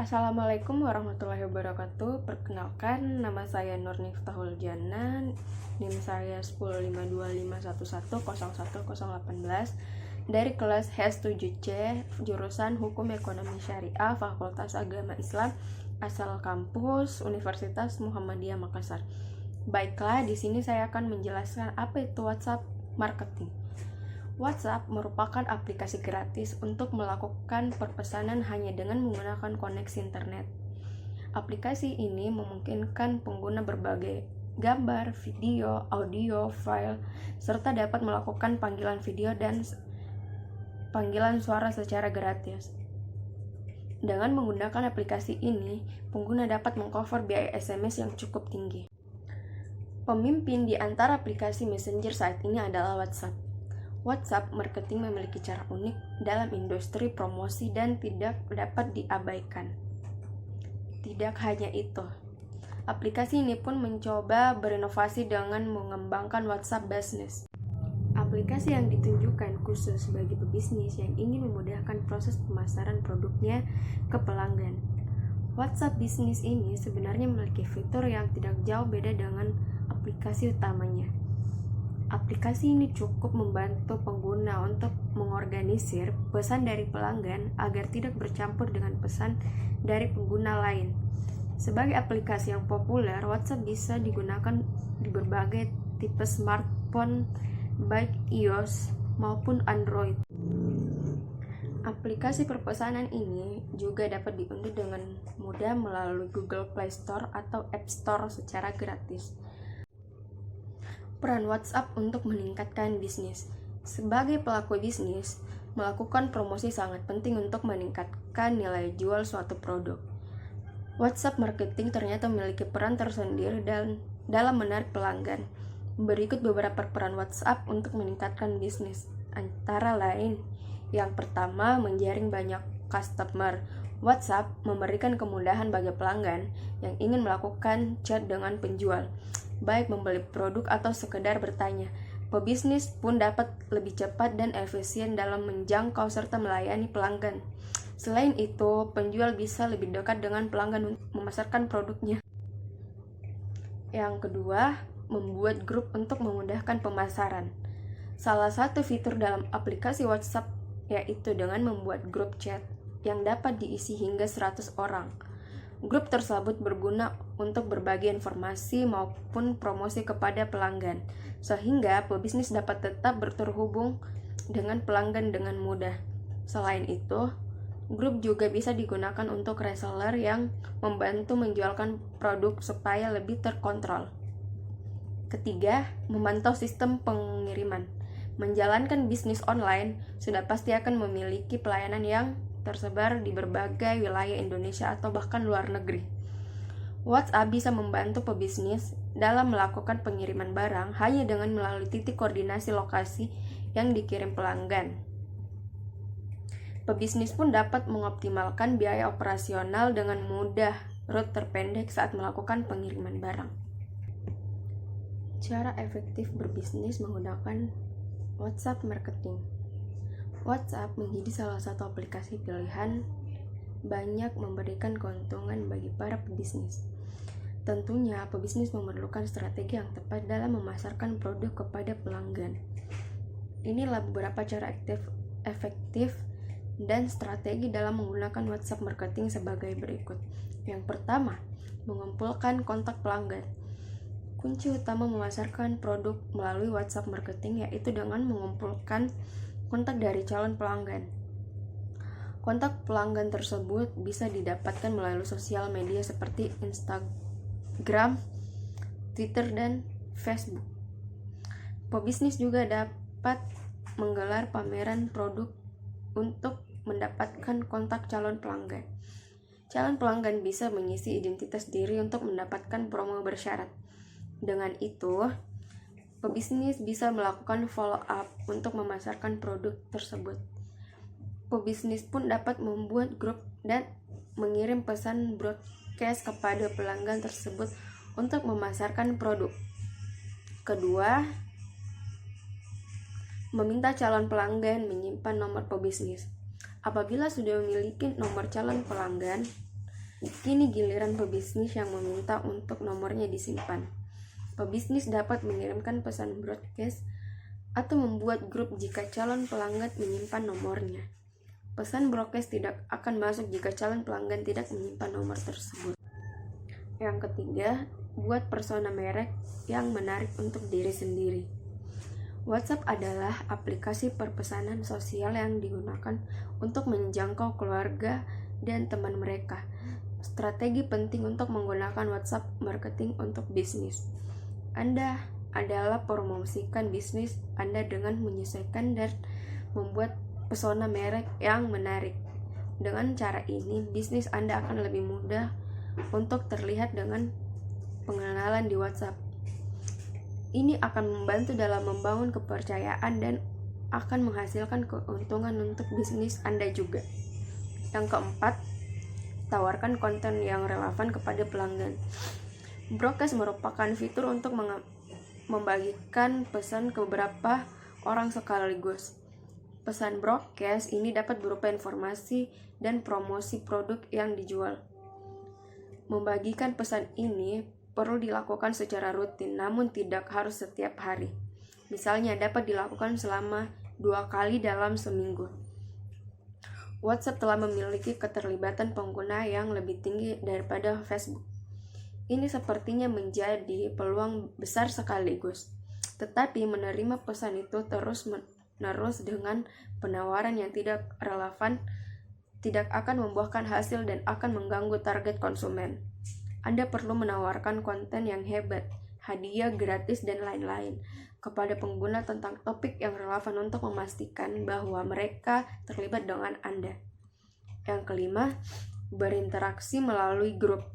Assalamualaikum warahmatullahi wabarakatuh. Perkenalkan, nama saya Nur Niftahul Jana. NIM saya 105251101018 dari kelas HES 7C, jurusan Hukum Ekonomi Syariah, Fakultas Agama Islam, asal kampus Universitas Muhammadiyah Makassar. Baiklah, di sini saya akan menjelaskan apa itu WhatsApp marketing. WhatsApp merupakan aplikasi gratis untuk melakukan perpesanan hanya dengan menggunakan koneksi internet. Aplikasi ini memungkinkan pengguna berbagai gambar, video, audio, file, serta dapat melakukan panggilan video dan panggilan suara secara gratis. Dengan menggunakan aplikasi ini, pengguna dapat mengcover biaya SMS yang cukup tinggi. Pemimpin di antara aplikasi messenger saat ini adalah WhatsApp. WhatsApp marketing memiliki cara unik dalam industri promosi dan tidak dapat diabaikan. Tidak hanya itu, aplikasi ini pun mencoba berinovasi dengan mengembangkan WhatsApp Business. Aplikasi yang ditunjukkan khusus bagi pebisnis yang ingin memudahkan proses pemasaran produknya ke pelanggan. WhatsApp Business ini sebenarnya memiliki fitur yang tidak jauh beda dengan aplikasi utamanya. Aplikasi ini cukup membantu pengguna untuk mengorganisir pesan dari pelanggan agar tidak bercampur dengan pesan dari pengguna lain. Sebagai aplikasi yang populer, WhatsApp bisa digunakan di berbagai tipe smartphone, baik iOS maupun Android. Aplikasi perpesanan ini juga dapat diunduh dengan mudah melalui Google Play Store atau App Store secara gratis. Peran WhatsApp untuk meningkatkan bisnis. Sebagai pelaku bisnis, melakukan promosi sangat penting untuk meningkatkan nilai jual suatu produk. WhatsApp marketing ternyata memiliki peran tersendiri dalam menarik pelanggan. Berikut beberapa peran WhatsApp untuk meningkatkan bisnis. Antara lain, yang pertama, menjaring banyak customer. WhatsApp memberikan kemudahan bagi pelanggan yang ingin melakukan chat dengan penjual, baik membeli produk atau sekedar bertanya. Pebisnis pun dapat lebih cepat dan efisien dalam menjangkau serta melayani pelanggan. Selain itu, penjual bisa lebih dekat dengan pelanggan untuk memasarkan produknya. Yang kedua, membuat grup untuk memudahkan pemasaran. Salah satu fitur dalam aplikasi WhatsApp yaitu dengan membuat grup chat yang dapat diisi hingga 100 orang. Grup tersebut berguna untuk berbagi informasi maupun promosi kepada pelanggan, sehingga pebisnis dapat tetap terhubung dengan pelanggan dengan mudah. Selain itu, grup juga bisa digunakan untuk reseller yang membantu menjualkan produk supaya lebih terkontrol. Ketiga, memantau sistem pengiriman. Menjalankan bisnis online sudah pasti akan memiliki pelayanan yang tersebar di berbagai wilayah Indonesia atau bahkan luar negeri. WhatsApp bisa membantu pebisnis dalam melakukan pengiriman barang hanya dengan melalui titik koordinasi lokasi yang dikirim pelanggan. Pebisnis pun dapat mengoptimalkan biaya operasional dengan mudah rute terpendek saat melakukan pengiriman barang. Cara efektif berbisnis menggunakan WhatsApp marketing. WhatsApp menjadi salah satu aplikasi pilihan, banyak memberikan keuntungan bagi para pebisnis. Tentunya, pebisnis memerlukan strategi yang tepat dalam memasarkan produk kepada pelanggan. Inilah beberapa cara efektif dan strategi dalam menggunakan WhatsApp marketing sebagai berikut. Yang pertama, mengumpulkan kontak pelanggan. Kunci utama memasarkan produk melalui WhatsApp marketing yaitu dengan mengumpulkan kontak dari calon pelanggan. Kontak pelanggan tersebut bisa didapatkan melalui sosial media seperti Instagram, Twitter, dan Facebook. Pebisnis juga dapat menggelar pameran produk untuk mendapatkan kontak calon pelanggan. Calon pelanggan bisa mengisi identitas diri untuk mendapatkan promo bersyarat. Dengan itu, pebisnis bisa melakukan follow up untuk memasarkan produk tersebut. Pebisnis pun dapat membuat grup dan mengirim pesan broadcast kepada pelanggan tersebut untuk memasarkan produk. Kedua, meminta calon pelanggan menyimpan nomor pebisnis. Apabila sudah memiliki nomor calon pelanggan, Kini giliran pebisnis yang meminta untuk nomornya disimpan. Pebisnis dapat mengirimkan pesan broadcast atau membuat grup jika calon pelanggan menyimpan nomornya. Pesan broadcast tidak akan masuk jika calon pelanggan tidak menyimpan nomor tersebut. Yang ketiga, buat persona merek yang menarik untuk diri sendiri. WhatsApp adalah aplikasi perpesanan sosial yang digunakan untuk menjangkau keluarga dan teman mereka. Strategi penting untuk menggunakan WhatsApp marketing untuk bisnis. Anda adalah promosikan bisnis Anda dengan menyesuaikan dan membuat pesona merek yang menarik. Dengan cara ini, bisnis Anda akan lebih mudah untuk terlihat dengan pengenalan di WhatsApp. Ini akan membantu dalam membangun kepercayaan dan akan menghasilkan keuntungan untuk bisnis Anda juga. Yang keempat, tawarkan konten yang relevan kepada pelanggan. Broadcast merupakan fitur untuk membagikan pesan ke beberapa orang sekaligus. Pesan broadcast ini dapat berupa informasi dan promosi produk yang dijual. Membagikan pesan ini perlu dilakukan secara rutin, namun tidak harus setiap hari. Misalnya dapat dilakukan selama 2 kali dalam seminggu. WhatsApp telah memiliki keterlibatan pengguna yang lebih tinggi daripada Facebook. Ini sepertinya menjadi peluang besar sekaligus. Tetapi menerima pesan itu terus-menerus dengan penawaran yang tidak relevan tidak akan membuahkan hasil dan akan mengganggu target konsumen. Anda perlu menawarkan konten yang hebat, hadiah gratis dan lain-lain kepada pengguna tentang topik yang relevan untuk memastikan bahwa mereka terlibat dengan Anda. Yang kelima, berinteraksi melalui grup.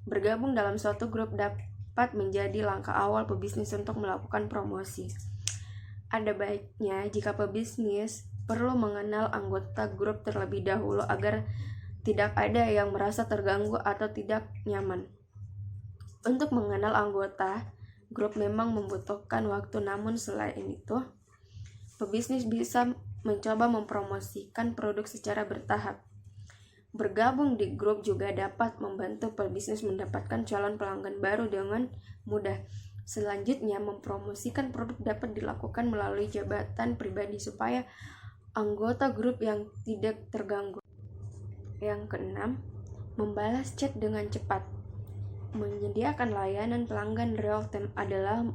Bergabung dalam suatu grup dapat menjadi langkah awal pebisnis untuk melakukan promosi. Ada baiknya jika pebisnis perlu mengenal anggota grup terlebih dahulu agar tidak ada yang merasa terganggu atau tidak nyaman. Untuk mengenal anggota, grup memang membutuhkan waktu, namun selain itu, pebisnis bisa mencoba mempromosikan produk secara bertahap. Bergabung di grup juga dapat membantu pebisnis mendapatkan calon pelanggan baru dengan mudah. Selanjutnya, mempromosikan produk dapat dilakukan melalui jabatan pribadi supaya anggota grup yang tidak terganggu. Yang keenam, membalas chat dengan cepat. Menyediakan layanan pelanggan real time adalah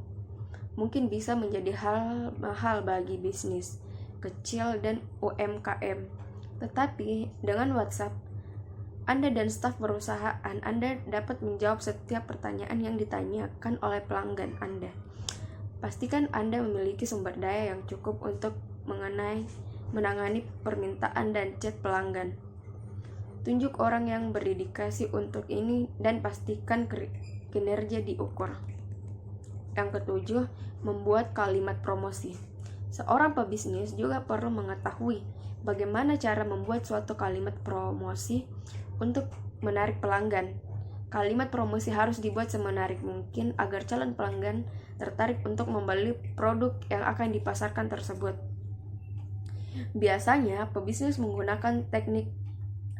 mungkin bisa menjadi hal mahal bagi bisnis kecil dan UMKM. Tetapi dengan WhatsApp, Anda dan staf perusahaan Anda dapat menjawab setiap pertanyaan yang ditanyakan oleh pelanggan Anda. Pastikan Anda memiliki sumber daya yang cukup untuk menangani permintaan dan chat pelanggan. Tunjuk orang yang berdedikasi untuk ini dan pastikan kinerja diukur. Yang ketujuh, membuat kalimat promosi. Seorang pebisnis juga perlu mengetahui bagaimana cara membuat suatu kalimat promosi untuk menarik pelanggan. Kalimat promosi harus dibuat semenarik mungkin agar calon pelanggan tertarik untuk membeli produk yang akan dipasarkan tersebut. Biasanya, pebisnis menggunakan teknik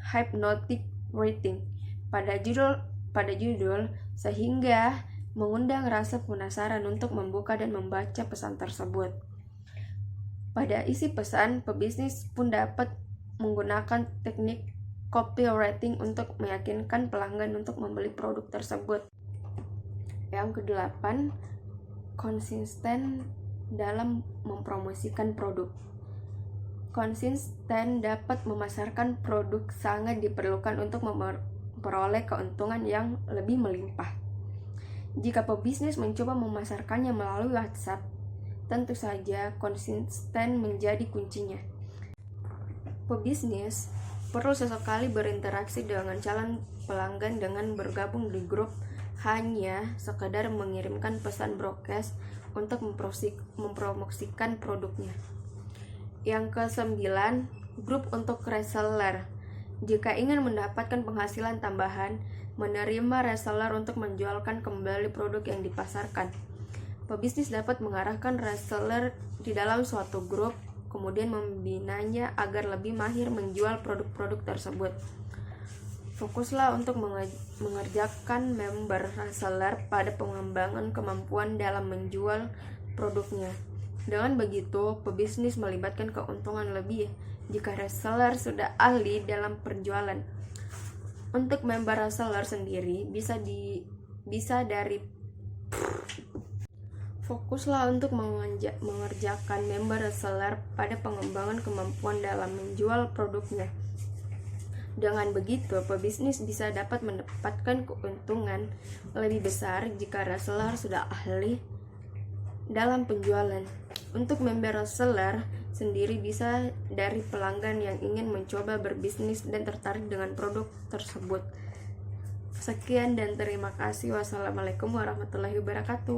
hypnotic writing pada judul sehingga mengundang rasa penasaran untuk membuka dan membaca pesan tersebut. Pada isi pesan, pebisnis pun dapat menggunakan teknik copywriting untuk meyakinkan pelanggan untuk membeli produk tersebut. Yang kedelapan, konsisten dalam mempromosikan produk. Konsisten dapat memasarkan produk sangat diperlukan untuk memperoleh keuntungan yang lebih melimpah. Jika pebisnis mencoba memasarkannya melalui WhatsApp, tentu saja konsisten menjadi kuncinya. Pebisnis perlu sesekali berinteraksi dengan calon pelanggan dengan bergabung di grup hanya sekedar mengirimkan pesan broadcast untuk mempromosikan produknya. Yang kesembilan, grup untuk reseller. Jika ingin mendapatkan penghasilan tambahan, menerima reseller untuk menjualkan kembali produk yang dipasarkan. Pebisnis dapat mengarahkan reseller di dalam suatu grup, kemudian membinanya agar lebih mahir menjual produk-produk tersebut. Fokuslah untuk mengerjakan member reseller pada pengembangan kemampuan dalam menjual produknya. Dengan begitu, pebisnis melibatkan keuntungan lebih jika reseller sudah ahli dalam penjualan. Untuk member reseller sendiri Fokuslah untuk mengerjakan member reseller pada pengembangan kemampuan dalam menjual produknya. Dengan begitu, pebisnis bisa dapat mendapatkan keuntungan lebih besar jika reseller sudah ahli dalam penjualan. Untuk member reseller sendiri bisa dari pelanggan yang ingin mencoba berbisnis dan tertarik dengan produk tersebut. Sekian dan terima kasih. Wassalamualaikum warahmatullahi wabarakatuh.